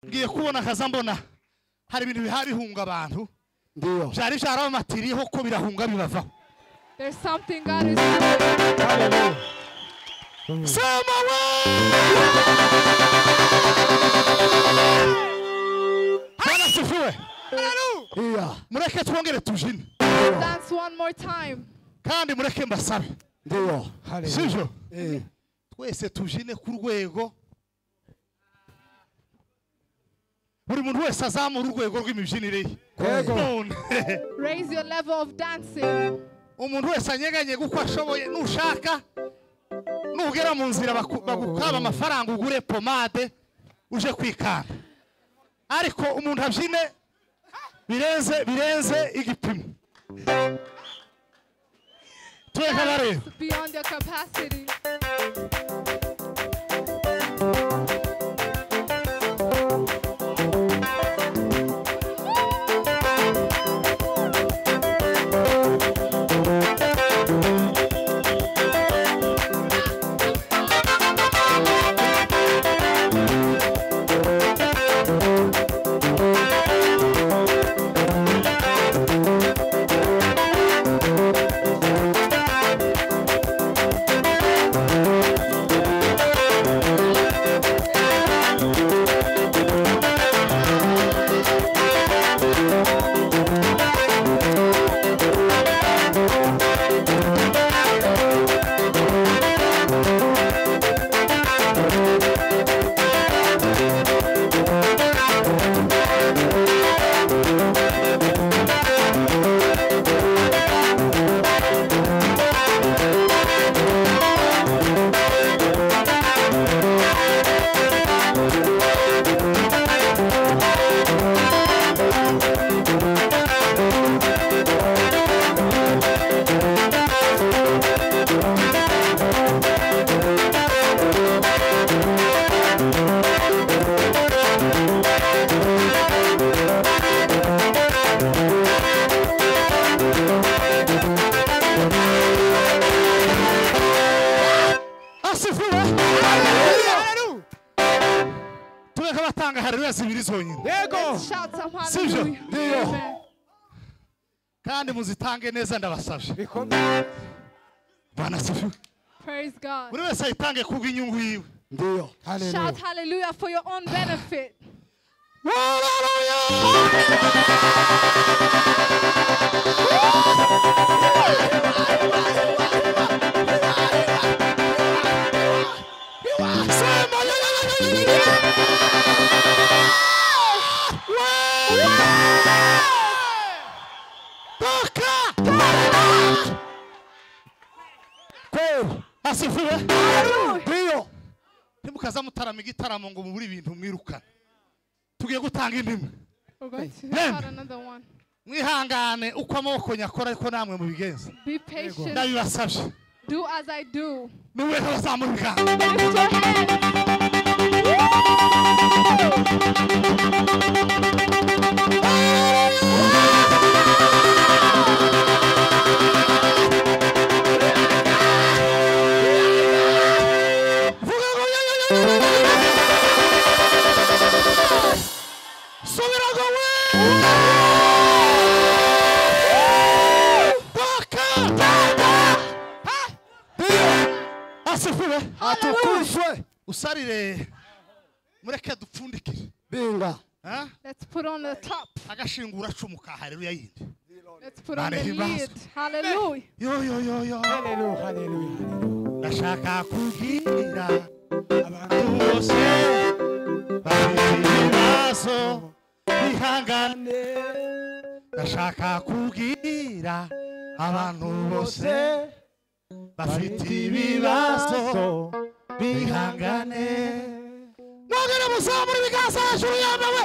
ngiye kubona kaza mbona hari ibintu bihunga abantu Ndio. byari byarabamatiriyeho ko birahunga bibavaho. There's something God is doing. Hallelujah. Sema we! Bwana sifiwe. Iya. Mureke twongere tujine. Dance one more time. Kandi mureke mbasabe. Ndio. Sivyo? Twese tujine ku rwego. Buri muntu wese azamura urwego rw'imibyinire ye. Raise your level of dancing. Umuntu wese anyeganye guko ashoboye nushaka nugera mu nzira bagukaba amafaranga ugure pomade uje kwikana. Ariko umuntu abyine birenze igipimo. Tweka bare. Beyond your capacity. Kandi muzitange neza ndabasabye. Bwana sifiwe. Praise God. Buri wese ayitange kubw'inyungu yiwe. Ndio. Shout hallelujah for your own benefit. Asifiwe. Ndio. Nimukaza mutarama igitaramo ngo muburi ibintu mwirukana. Tugiye gutanga indimi. We're going to have another one. Mwihangane uko amaboko nyakora ariko namwe mubigenza. Be patient. Ndabibasabye. Do as I do. Nuwe bazamurika. Lift your hands. Atukuzwe. Usarire mureke dupfundikire. Binga. Let's put on the top. Agashingura cumuka haleluya yindi. Let's put on the lid. Hallelujah. Yo. Hallelujah, hallelujah. Ndashaka kugira abantu bose babibazo bihangane. Ndashaka kugira abantu bose bafite ibibazo bihangane. Nogera muzamura ibiganza hejuru yawe.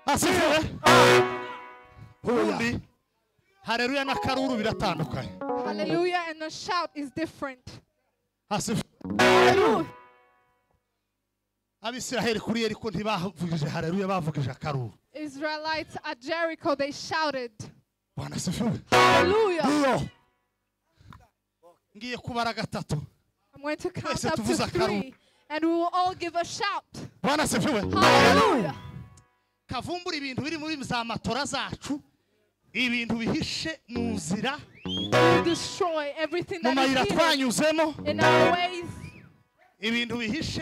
asifiwe. Ubundi haleluya na karuru biratandukanye. Hallelujah and a shout is different. Asifiwe. Hallelujah. Abisiraheli kuri Yeriko ntibavugije haleluya, bavugije karuru. Israelites at Jericho, they shouted. Bwana asifiwe. Hallelujah. Ngiye kubara gatatu. I'm going to count up to 3 and we will all give a shout. Bwana asifiwe. Hallelujah. Kavumbura ibintu biri muri za matora zacu, ibintu bihishe mu nzira, Destroy everything mu that mayira is hidden twanyuzemo, in our ways. ibintu bihishe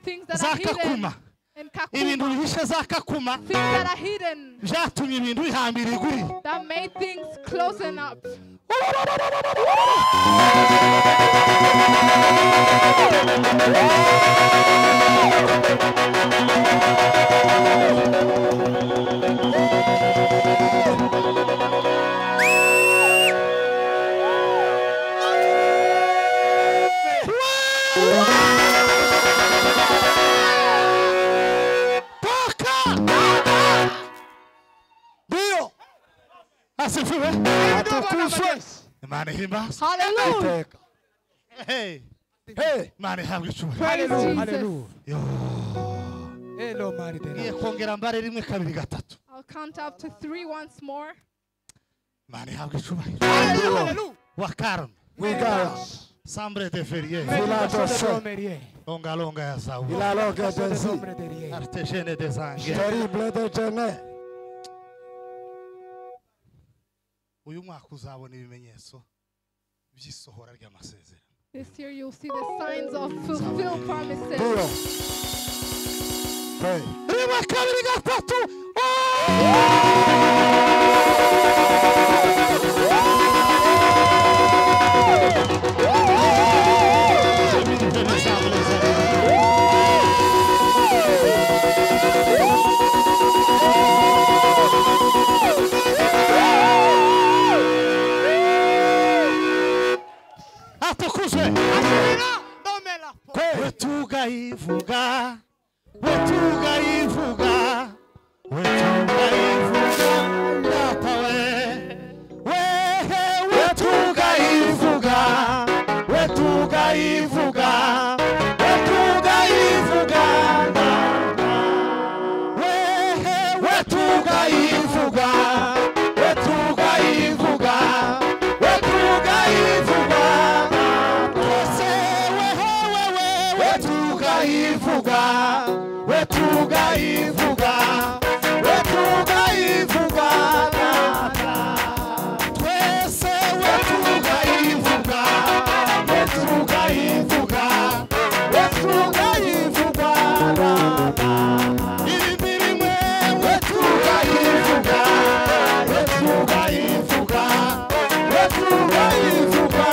Things that za are hidden kakuma, in ibintu Kakuma. bihishe za kakuma, Things that are hidden byatumye ibintu bihambira iguri. that made things closen up. Asifiwe. Atukuzwe. Imana ihimbaza. Hallelujah. Hey. Hey. Imana ihabwe icyubahiro. Praise Hallelujah. Jesus. Hallelujah. Hello, Maridena. Ngiye kongera mbare rimwe kabiri gatatu. I'll count up to 3 once more. Imana ihabwe icyubahiro. Hallelujah. Wakaron. Wigara. Sambre de ferie. Vilado se. Longa longa ya sawu. Vilalo que desi. Artejene des anges. Terrible de jene. Uyu mwaka uzabona ibimenyetso by'isohora ry'amasezerano. This year you'll see the signs of fulfilled promises. Dio. Hey. Rimwe kabiri gatatu. Atukuzwe. Wetugayivuga, wetugayivuga, wetugayivuga, data we. Wetugayivuga, wetugayivuga, wetugayivuga, wetugayivuga, wetugayivuga, wetugayivuga. Wetugayivuga, wetugayivuga, wetugayivuga, twese wetugayivuga, wetugayivuga, wetugayivuga, ibindi bimwe wetugayivuga, wetugayivuga, wetugayivuga.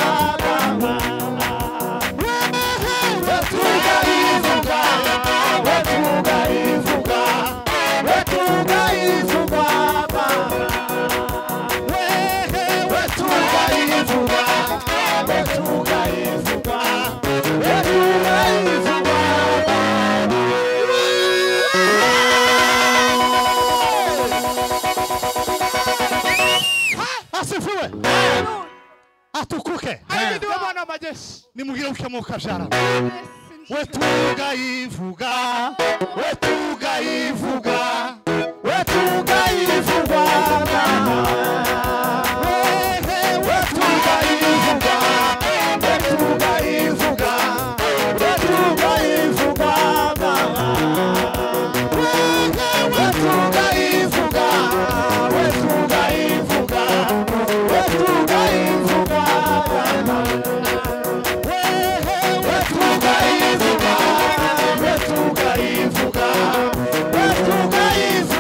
Atukuke. Nimugire ukemuka byara. Wetugayivuga, wetugayivuga, wetugayivuga, wetugayivuga, wetugayivuga, wetugayivuga, wetugayivuga, wetugayivuga, wetugayivuga.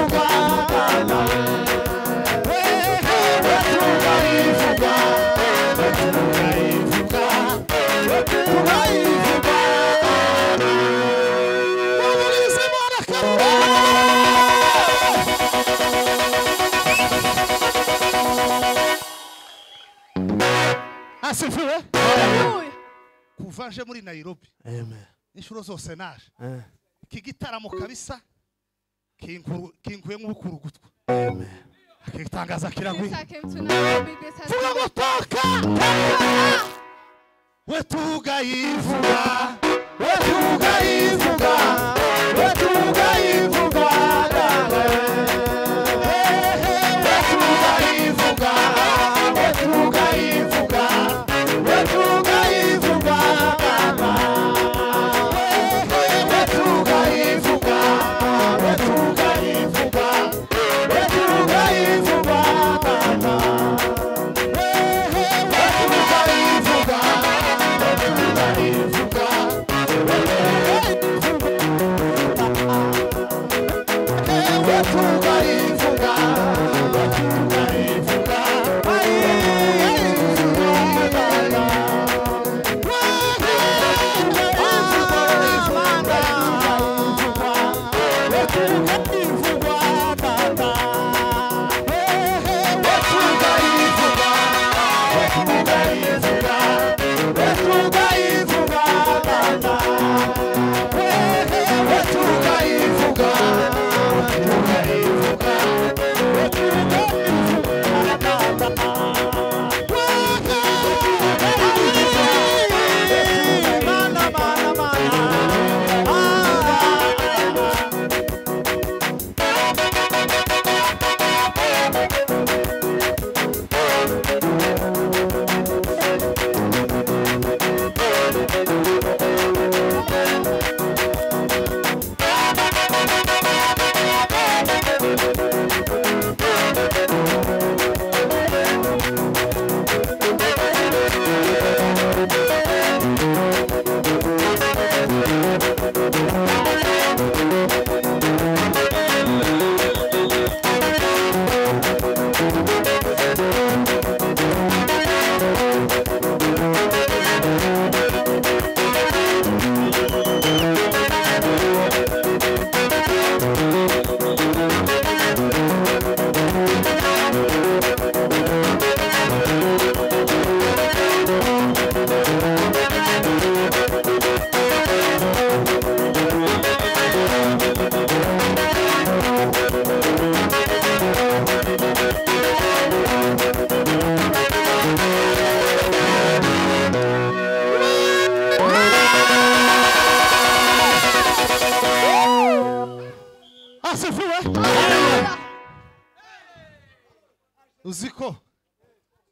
Asifiwe. Kuvaje muri Nairobi. Amen. inshuro zose naje iki gitaramo kabisa kinkuye nk'ubukuru gutwa akitangaza kiragwi vuga ngo toka we tugayivuga we tugayivuga we tugayivuga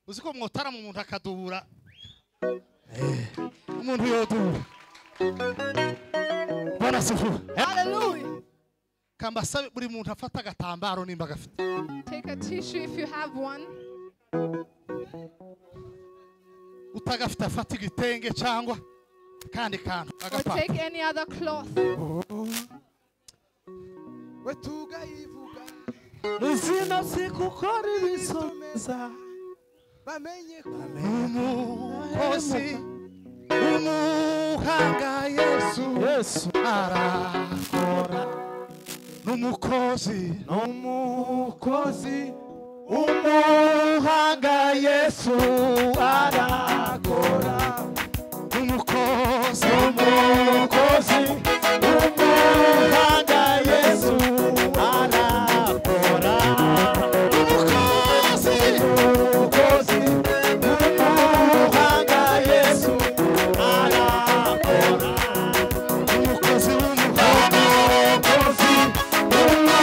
uziko mwotara mu muntu akadubura umuntu yodubura Bwana sifu. Hallelujah. Kambasabe buri muntu afata agatambaro nimba gafite. Take a tissue if you have one. Utagafite afata igitenge cyangwa kandi kantu Or agapfa. take any other cloth. Wetugayivuga Nuzina sikukora ibisomeza bamenye umukozi umuhanga Yesu arakora n'umukozi umuhanga Yesu arakora n'umukozi umuhanga Yesu arakora n'umukozi umuhanga Yesu arakora n'umukozi umuhanga Yesu arakora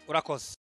urakoze